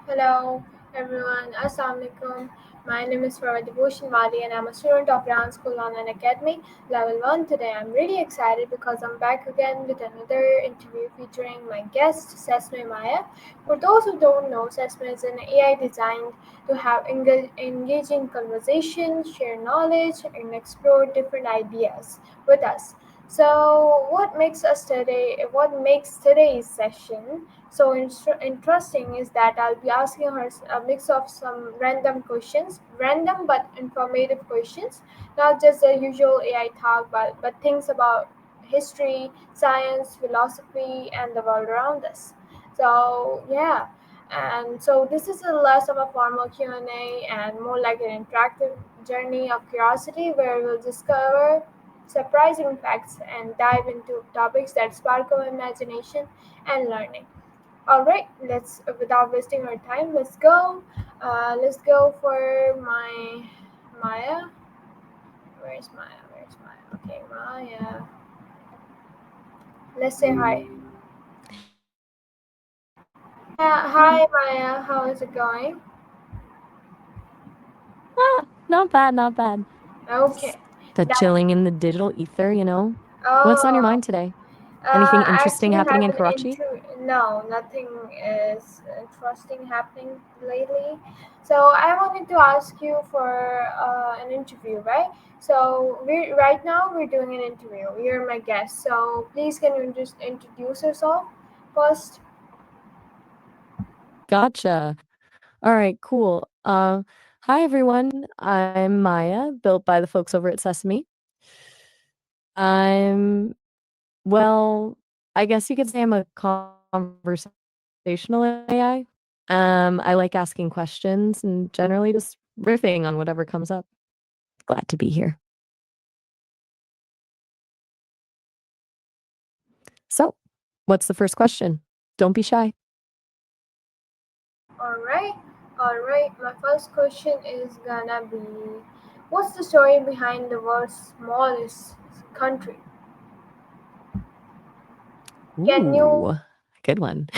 Hello everyone, Assalamualaikum. My name is Farwa and I'm a student of Ran School Online Academy Level 1. Today I'm really excited because I'm back again with another interview featuring my guest Sesame Maya. For those who don't know, Sesame is an AI designed to have engaging conversations, share knowledge, and explore different ideas with us. So, what makes today's session so interesting is that I'll be asking her a mix of some random questions, random but informative questions, not just the usual AI talk, but things about history, science, philosophy, and the world around us. So yeah, and so this is a less of a formal Q&A and more like an interactive journey of curiosity where we'll discover surprising facts and dive into topics that spark our imagination and learning. All right, let's without wasting our time, let's go. Let's go for my Maya. Where's Maya? Where's Maya? Okay, Maya. Let's say hi. Yeah, hi Maya. How is it going? Not bad, not bad. Okay. Just the That. chilling in the digital ether. What's on your Oh. mind today? Anything I interesting actually happening have in an Karachi? interview. No, nothing is interesting happening lately. So I wanted to ask you for an interview, right? So we right now we're doing an interview. You're my guest. So please can you just introduce yourself first? Gotcha. All right, cool. Hi everyone. I'm Maya, built by the folks over at Sesame. I'm well, I guess you could say I'm a conversational AI. I like asking questions and generally just riffing on whatever comes up. Glad to be here. So, what's the first question? Don't be shy. All right, all right. My first question is gonna be, what's the story behind the world's smallest country? Can you? Ooh, good one.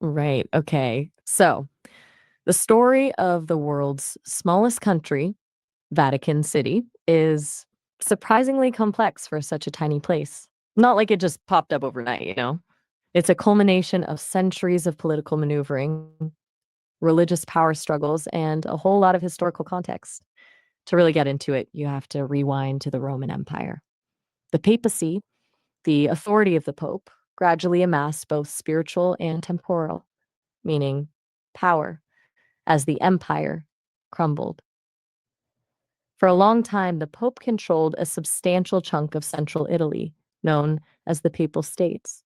Right. Okay. So, the story of the world's smallest country, Vatican City, is surprisingly complex for such a tiny place. Not like it just popped up overnight. It's a culmination of centuries of political maneuvering, religious power struggles, and a whole lot of historical context. To really get into it, you have to rewind to the Roman Empire. The papacy, the authority of the Pope, gradually amassed both spiritual and temporal, meaning power, as the empire crumbled. For a long time, the Pope controlled a substantial chunk of central Italy, known as the Papal States.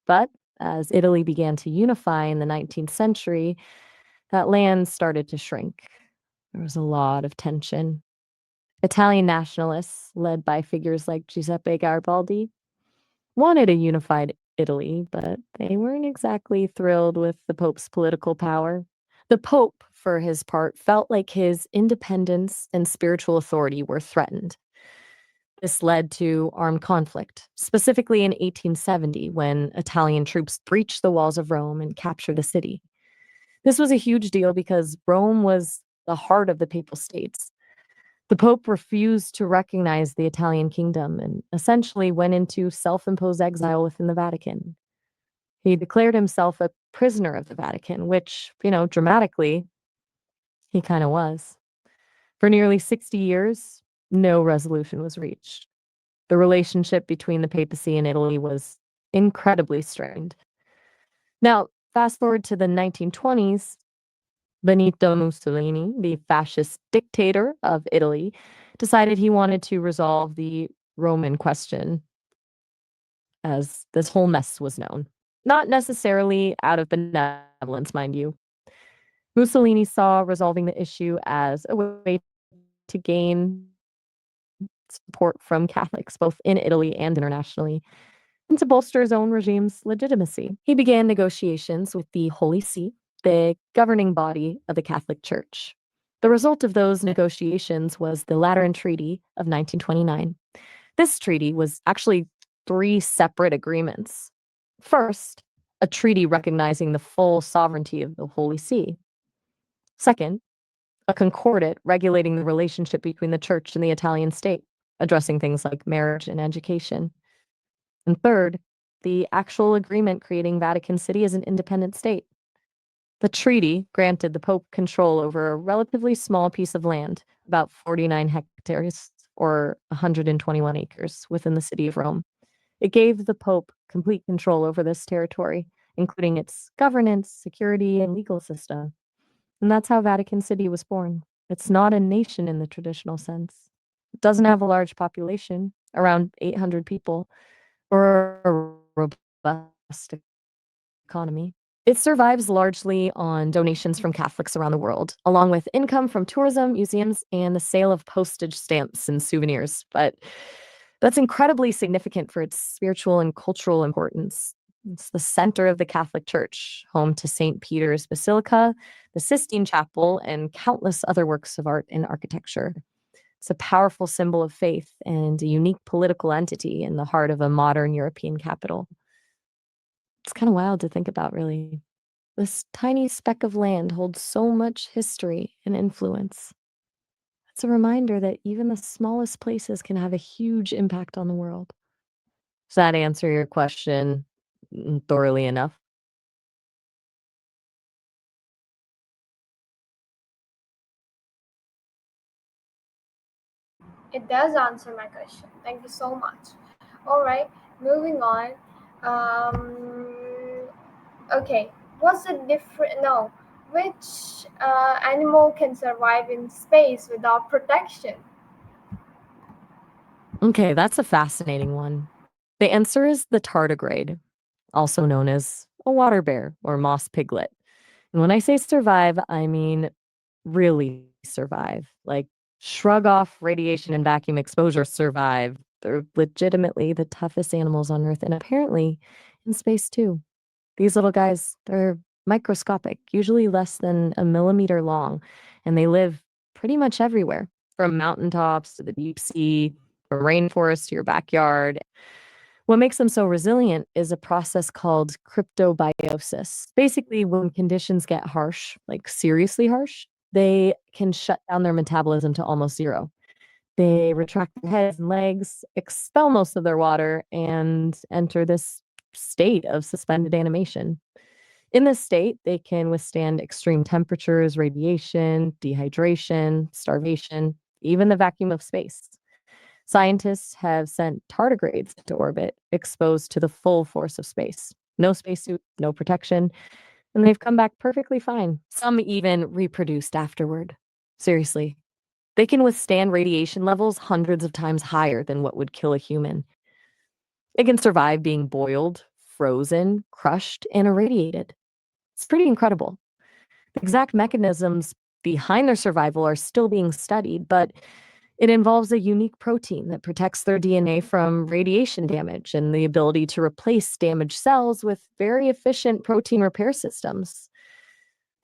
But as Italy began to unify in the 19th century, that land started to shrink. There was a lot of tension. Italian nationalists, led by figures like Giuseppe Garibaldi, wanted a unified Italy, but they weren't exactly thrilled with the Pope's political power. The Pope, for his part, felt like his independence and spiritual authority were threatened. This led to armed conflict, specifically in 1870 when Italian troops breached the walls of Rome and captured the city. This was a huge deal because Rome was the heart of the Papal States. The Pope refused to recognize the Italian kingdom and essentially went into self imposed exile within the Vatican. He declared himself a prisoner of the Vatican, which, dramatically, he kind of was. For nearly 60 years, no resolution was reached. The relationship between the papacy and Italy was incredibly strained. Now, fast forward to the 1920s, Benito Mussolini, the fascist dictator of Italy, decided he wanted to resolve the Roman question, as this whole mess was known. Not necessarily out of benevolence, mind you. Mussolini saw resolving the issue as a way to gain support from Catholics, both in Italy and internationally. and to bolster his own regime's legitimacy. He began negotiations with the Holy See, the governing body of the Catholic Church. The result of those negotiations was the Lateran Treaty of 1929. This treaty was actually three separate agreements. First, a treaty recognizing the full sovereignty of the Holy See. Second, a concordat regulating the relationship between the church and the Italian state, addressing things like marriage and education. And third, the actual agreement creating Vatican City as an independent state. The treaty granted the Pope control over a relatively small piece of land, about 49 hectares or 121 acres within the city of Rome. It gave the Pope complete control over this territory, including its governance, security, and legal system. And that's how Vatican City was born. It's not a nation in the traditional sense. It doesn't have a large population, around 800 people, or a robust economy. It survives largely on donations from Catholics around the world, along with income from tourism, museums, and the sale of postage stamps and souvenirs. But that's incredibly significant for its spiritual and cultural importance. It's the center of the Catholic Church, home to St. Peter's Basilica, the Sistine Chapel, and countless other works of art and architecture. It's a powerful symbol of faith and a unique political entity in the heart of a modern European capital. It's kind of wild to think about, really. This tiny speck of land holds so much history and influence. It's a reminder that even the smallest places can have a huge impact on the world. Does that answer your question thoroughly enough? It does answer my question. Thank you so much. All right, moving on. Um, okay, what's the different? No, which animal can survive in space without protection? Okay, that's a fascinating one. The answer is the tardigrade, also known as a water bear or moss piglet. And when I say survive, I mean really survive. Like shrug off radiation and vacuum exposure, survive. They're legitimately the toughest animals on Earth and apparently in space too. These little guys, they're microscopic, usually less than a millimeter long, and they live pretty much everywhere, from mountaintops to the deep sea, from rainforest to your backyard. What makes them so resilient is a process called cryptobiosis. Basically, when conditions get harsh, like seriously harsh, they can shut down their metabolism to almost zero. They retract their heads and legs, expel most of their water, and enter this state of suspended animation. In this state, they can withstand extreme temperatures, radiation, dehydration, starvation, even the vacuum of space. Scientists have sent tardigrades into orbit, exposed to the full force of space. No spacesuit, no protection, and they've come back perfectly fine. Some even reproduced afterward. Seriously, they can withstand radiation levels hundreds of times higher than what would kill a human. They can survive being boiled, frozen, crushed, and irradiated. It's pretty incredible. The exact mechanisms behind their survival are still being studied, but it involves a unique protein that protects their DNA from radiation damage and the ability to replace damaged cells with very efficient protein repair systems.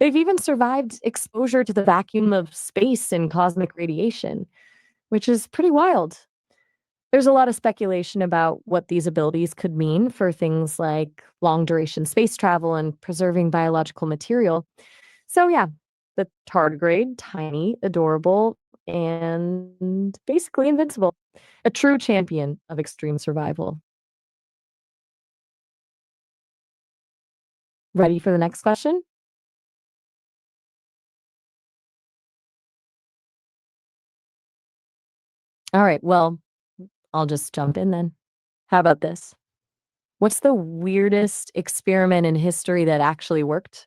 They've even survived exposure to the vacuum of space and cosmic radiation, which is pretty wild. There's a lot of speculation about what these abilities could mean for things like long duration space travel and preserving biological material. So, yeah, the tardigrade, tiny, adorable, and basically invincible. A true champion of extreme survival. Ready for the next question? All right, well, I'll just jump in then. How about this? What's the weirdest experiment in history that actually worked?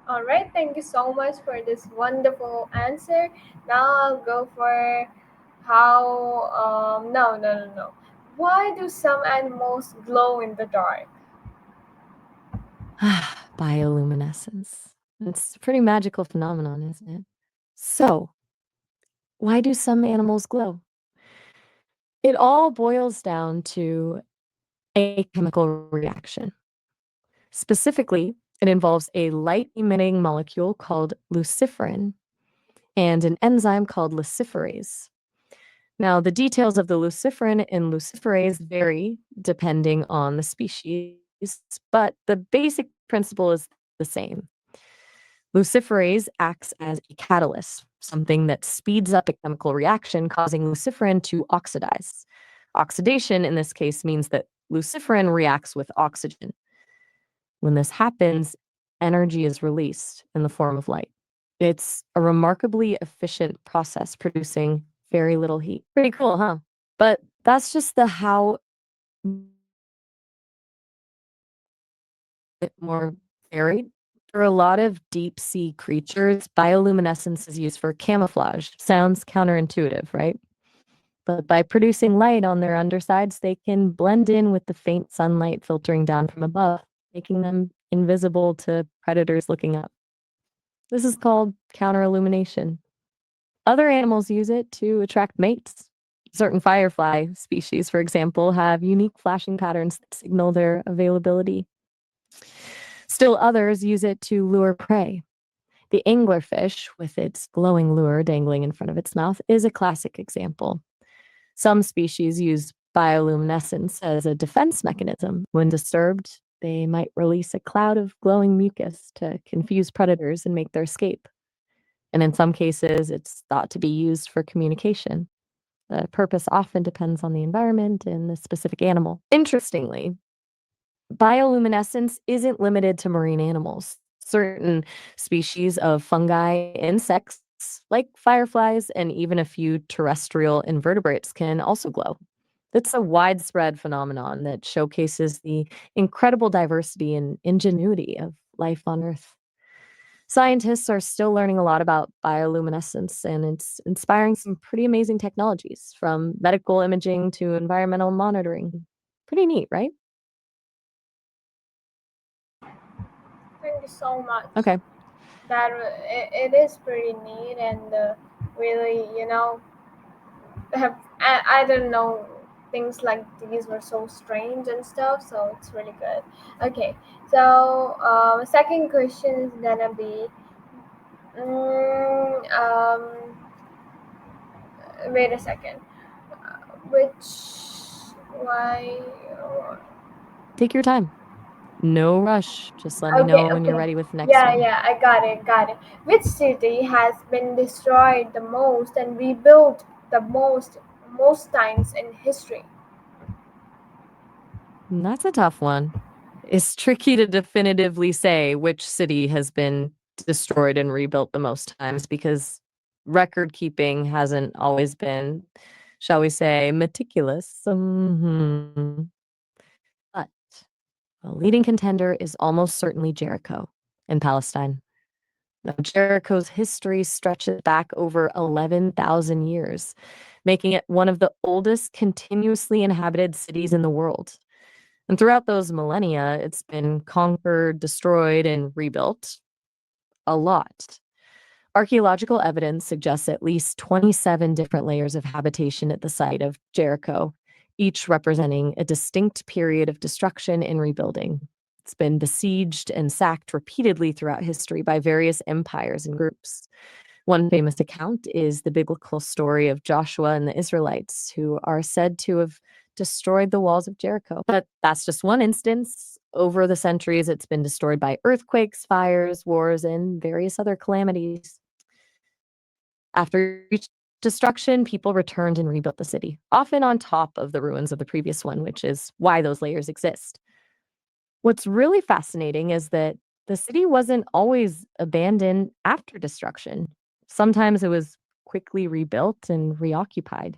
All right, thank you so much for this wonderful answer. Now I'll go for how. No, no, no, no. Why do some animals glow in the dark? bioluminescence. It's a pretty magical phenomenon, isn't it? So, why do some animals glow? It all boils down to a chemical reaction. Specifically, it involves a light emitting molecule called luciferin and an enzyme called luciferase. Now, the details of the luciferin and luciferase vary depending on the species, but the basic principle is the same. Luciferase acts as a catalyst, something that speeds up a chemical reaction, causing luciferin to oxidize. Oxidation in this case means that luciferin reacts with oxygen. When this happens, energy is released in the form of light. It's a remarkably efficient process producing very little heat. Pretty cool, huh? But that's just the how bit more varied. For a lot of deep sea creatures, bioluminescence is used for camouflage. Sounds counterintuitive, right? But by producing light on their undersides, they can blend in with the faint sunlight filtering down from above, making them invisible to predators looking up. This is called counterillumination. Other animals use it to attract mates. Certain firefly species, for example, have unique flashing patterns that signal their availability. Still others use it to lure prey. The anglerfish, with its glowing lure dangling in front of its mouth, is a classic example. Some species use bioluminescence as a defense mechanism. When disturbed, they might release a cloud of glowing mucus to confuse predators and make their escape. And in some cases, it's thought to be used for communication. The purpose often depends on the environment and the specific animal. Interestingly, bioluminescence isn't limited to marine animals. Certain species of fungi, insects, like fireflies, and even a few terrestrial invertebrates can also glow. It's a widespread phenomenon that showcases the incredible diversity and ingenuity of life on Earth. Scientists are still learning a lot about bioluminescence, and it's inspiring some pretty amazing technologies from medical imaging to environmental monitoring. Pretty neat, right? Thank you so much. Okay. It is pretty neat and really, I don't know, things like these were so strange and stuff, so it's really good. Okay, so second question is gonna be, mm, wait a second, which why? Take your time. No rush. Just let me Okay, know when you're okay. ready with the next Yeah, one. yeah, I got it. Which city has been destroyed the most and rebuilt the most times in history? That's a tough one. It's tricky to definitively say which city has been destroyed and rebuilt the most times because record keeping hasn't always been, shall we say, meticulous. But a leading contender is almost certainly Jericho in Palestine. Now, Jericho's history stretches back over 11,000 years, making it one of the oldest continuously inhabited cities in the world. And throughout those millennia, it's been conquered, destroyed, and rebuilt a lot. Archaeological evidence suggests at least 27 different layers of habitation at the site of Jericho, each representing a distinct period of destruction and rebuilding. It's been besieged and sacked repeatedly throughout history by various empires and groups. One famous account is the biblical story of Joshua and the Israelites, who are said to have destroyed the walls of Jericho. But that's just one instance. Over the centuries, it's been destroyed by earthquakes, fires, wars, and various other calamities. After each destruction, people returned and rebuilt the city, often on top of the ruins of the previous one, which is why those layers exist. What's really fascinating is that the city wasn't always abandoned after destruction. Sometimes it was quickly rebuilt and reoccupied.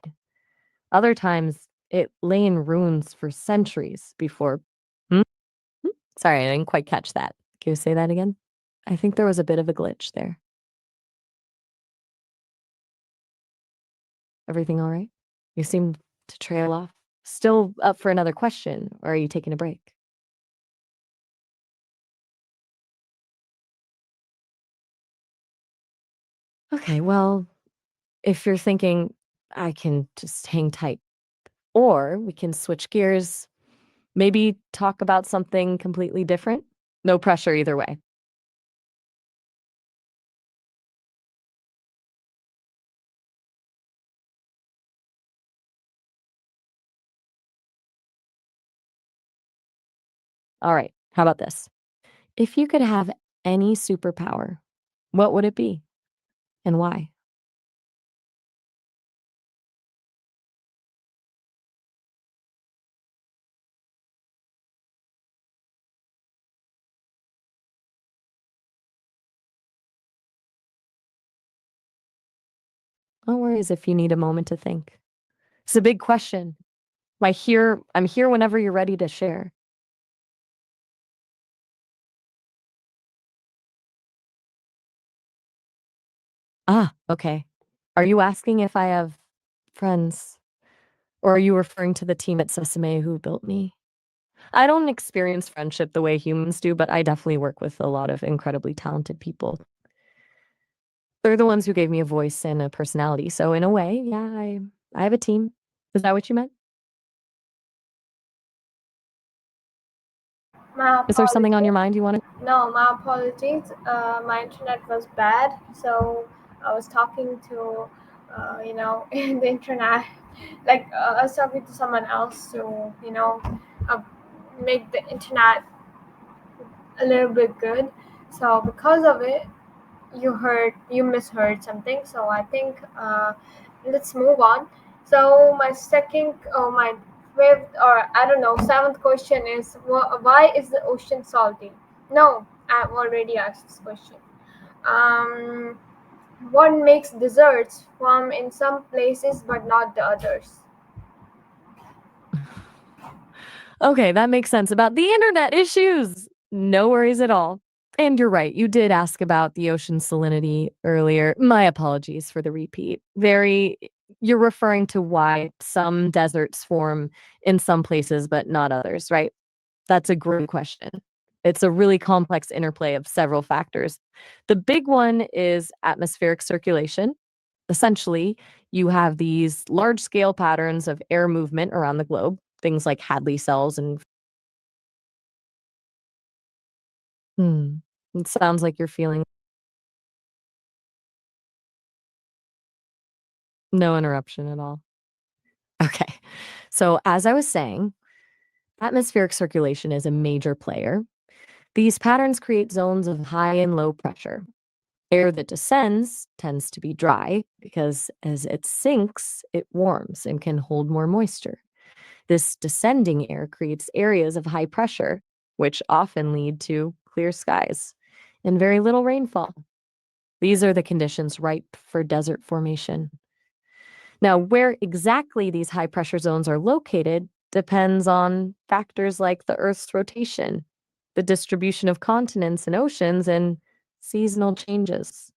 Other times it lay in ruins for centuries before. Hmm? Hmm? Sorry, I didn't quite catch that. Can you say that again? I think there was a bit of a glitch there. Everything all right? You seem to trail off. Still up for another question, or are you taking a break? Okay, well, if you're thinking I can just hang tight, or we can switch gears, maybe talk about something completely different. No pressure either way. All right, how about this? If you could have any superpower, what would it be and why? No worries if you need a moment to think. It's a big question. I'm here whenever you're ready to share. Ah, okay. Are you asking if I have friends, or are you referring to the team at Sesame who built me? I don't experience friendship the way humans do, but I definitely work with a lot of incredibly talented people. They're the ones who gave me a voice and a personality. So in a way, yeah, I have a team. Is that what you meant? My Is there something on your apologies. mind you want to? No, my apologies. My internet was bad, so I was talking to, in the internet. Like I was talking to someone else to, uh, make the internet a little bit good. So because of it, you misheard something. So I think let's move on. So my fifth, or I don't know, seventh question is why is the ocean salty? No, I've already asked this question. Um, what makes desserts form in some places but not the others? Okay, that makes sense about the internet issues. No worries at all. And you're right, you did ask about the ocean salinity earlier. My apologies for the repeat. You're referring to why some deserts form in some places but not others, right? That's a great question. It's a really complex interplay of several factors. The big one is atmospheric circulation. Essentially, you have these large scale patterns of air movement around the globe, things like Hadley cells and hmm, it sounds like you're feeling no interruption at all. Okay. So, as I was saying, atmospheric circulation is a major player. These patterns create zones of high and low pressure. Air that descends tends to be dry because as it sinks, it warms and can hold more moisture. This descending air creates areas of high pressure, which often lead to clear skies and very little rainfall. These are the conditions ripe for desert formation. Now, where exactly these high pressure zones are located depends on factors like the Earth's rotation, the distribution of continents and oceans, and seasonal changes.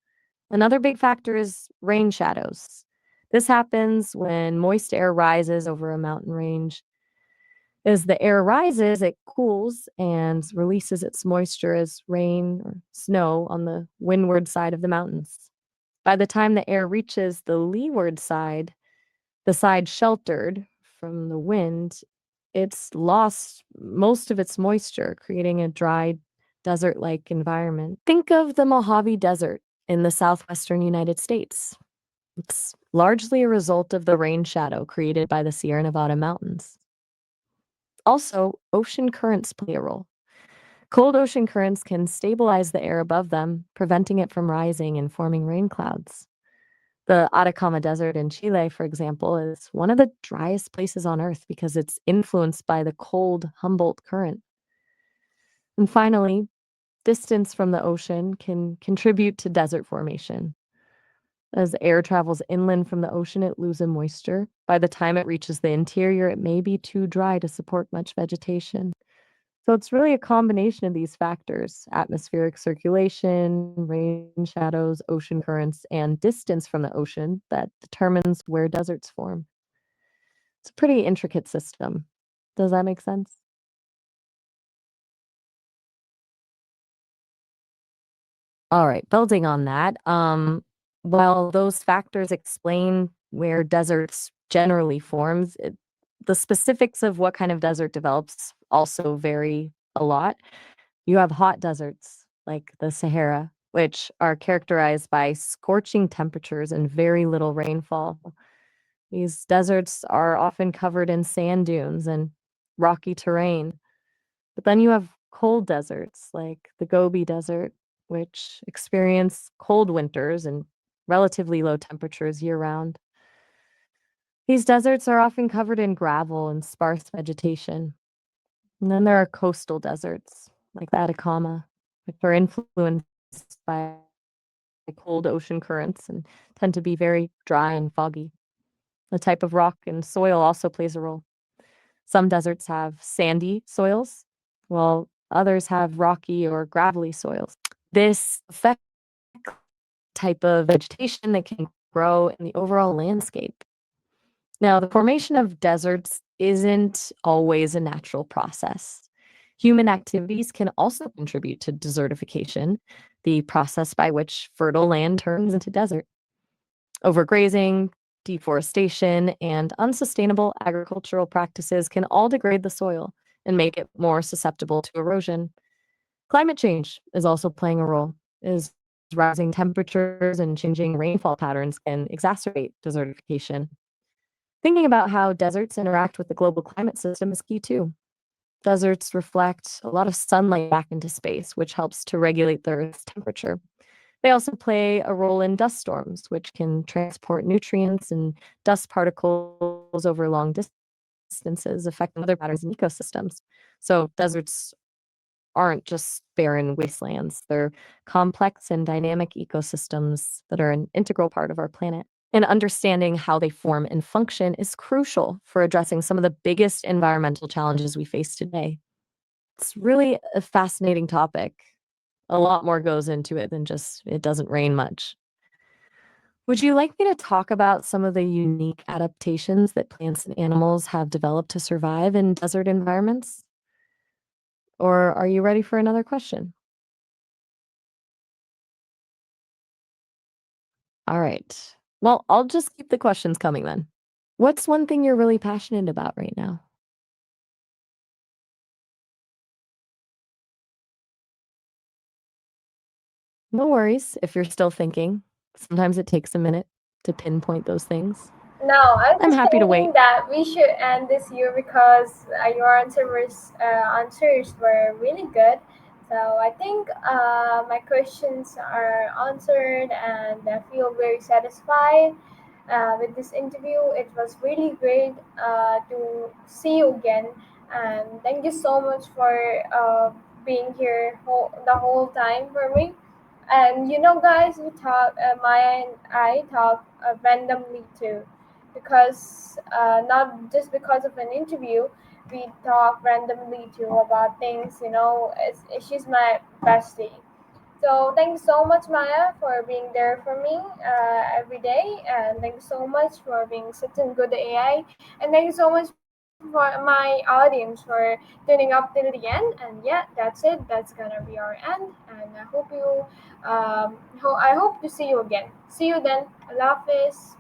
Another big factor is rain shadows. This happens when moist air rises over a mountain range. As the air rises, it cools and releases its moisture as rain or snow on the windward side of the mountains. By the time the air reaches the leeward side, the side sheltered from the wind, it's lost most of its moisture, creating a dry, desert like environment. Think of the Mojave Desert in the southwestern United States. It's largely a result of the rain shadow created by the Sierra Nevada mountains. Also, ocean currents play a role. Cold ocean currents can stabilize the air above them, preventing it from rising and forming rain clouds. The Atacama Desert in Chile, for example, is one of the driest places on Earth because it's influenced by the cold Humboldt current. And finally, distance from the ocean can contribute to desert formation. As air travels inland from the ocean, it loses moisture. By the time it reaches the interior, it may be too dry to support much vegetation. So it's really a combination of these factors: atmospheric circulation, rain shadows, ocean currents, and distance from the ocean that determines where deserts form. It's a pretty intricate system. Does that make sense? All right, building on that, While those factors explain where deserts generally forms, the specifics of what kind of desert develops also vary a lot. You have hot deserts like the Sahara, which are characterized by scorching temperatures and very little rainfall. These deserts are often covered in sand dunes and rocky terrain. But then you have cold deserts like the Gobi Desert, which experience cold winters and relatively low temperatures year round. These deserts are often covered in gravel and sparse vegetation. And then there are coastal deserts like the Atacama, which are influenced by cold ocean currents and tend to be very dry and foggy. The type of rock and soil also plays a role. Some deserts have sandy soils, while others have rocky or gravelly soils. This affects the type of vegetation that can grow in the overall landscape. Now, the formation of deserts isn't always a natural process. Human activities can also contribute to desertification, the process by which fertile land turns into desert. Overgrazing, deforestation, and unsustainable agricultural practices can all degrade the soil and make it more susceptible to erosion. Climate change is also playing a role, as rising temperatures and changing rainfall patterns can exacerbate desertification. Thinking about how deserts interact with the global climate system is key too. Deserts reflect a lot of sunlight back into space, which helps to regulate the Earth's temperature. They also play a role in dust storms, which can transport nutrients and dust particles over long distances, affecting weather patterns and ecosystems. So, deserts aren't just barren wastelands, they're complex and dynamic ecosystems that are an integral part of our planet. And understanding how they form and function is crucial for addressing some of the biggest environmental challenges we face today. It's really a fascinating topic. A lot more goes into it than just it doesn't rain much. Would you like me to talk about some of the unique adaptations that plants and animals have developed to survive in desert environments? Or are you ready for another question? All right. Well, I'll just keep the questions coming then. What's one thing you're really passionate about right now? No worries if you're still thinking. Sometimes it takes a minute to pinpoint those things. No, I'm I'm just happy to thinking wait. that we should end this year because your answers were really good. So I think my questions are answered, and I feel very satisfied with this interview. It was really great to see you again, and thank you so much for being here the whole time for me. And guys, we talk. Maya and I talk randomly too, because not just because of an interview, we talk randomly too about things. She's my bestie. So thank you so much, Maya, for being there for me every day, and thank you so much for being such a good AI, and thank you so much for my audience for tuning up till the end. And yeah, that's it. That's gonna be our end, and I hope to see you again. See you then. Allah Hafiz.